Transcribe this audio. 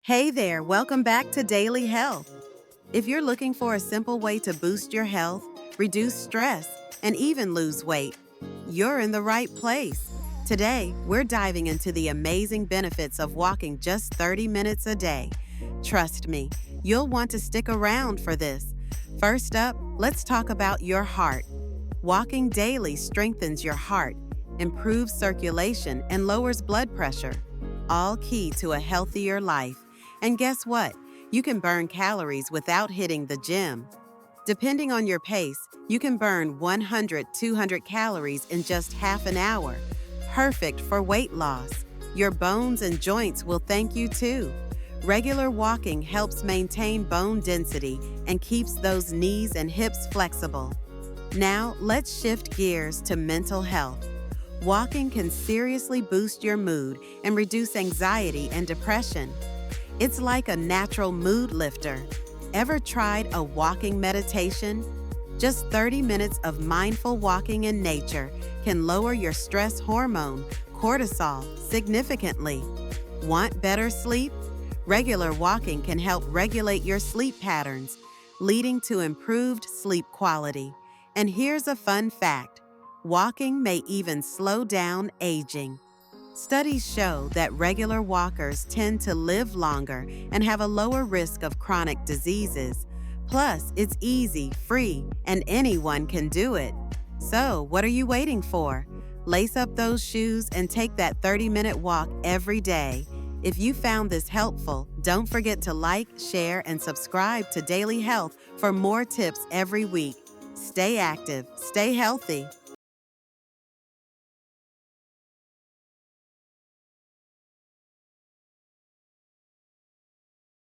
Hey there, welcome back to Daily Health. If you're looking for a simple way to boost your health, reduce stress, and even lose weight, you're in the right place. Today, we're diving into the amazing benefits of walking just 30 minutes a day. Trust me, you'll want to stick around for this. First up, let's talk about your heart. Walking daily strengthens your heart, improves circulation, and lowers blood pressure, all key to a healthier life. And guess what? You can burn calories without hitting the gym. Depending on your pace, you can burn 100-200 calories in just half an hour. Perfect for weight loss. Your bones and joints will thank you too. Regular walking helps maintain bone density and keeps those knees and hips flexible. Now, let's shift gears to mental health. Walking can seriously boost your mood and reduce anxiety and depression. It's like a natural mood lifter. Ever tried a walking meditation? Just 30 minutes of mindful walking in nature can lower your stress hormone, cortisol, significantly. Want better sleep? Regular walking can help regulate your sleep patterns, leading to improved sleep quality. And here's a fun fact: walking may even slow down aging. Studies show that regular walkers tend to live longer and have a lower risk of chronic diseases. Plus, it's easy, free, and anyone can do it. So, what are you waiting for? Lace up those shoes and take that 30-minute walk every day. If you found this helpful, don't forget to like, share, and subscribe to Daily Health for more tips every week. Stay active, stay healthy.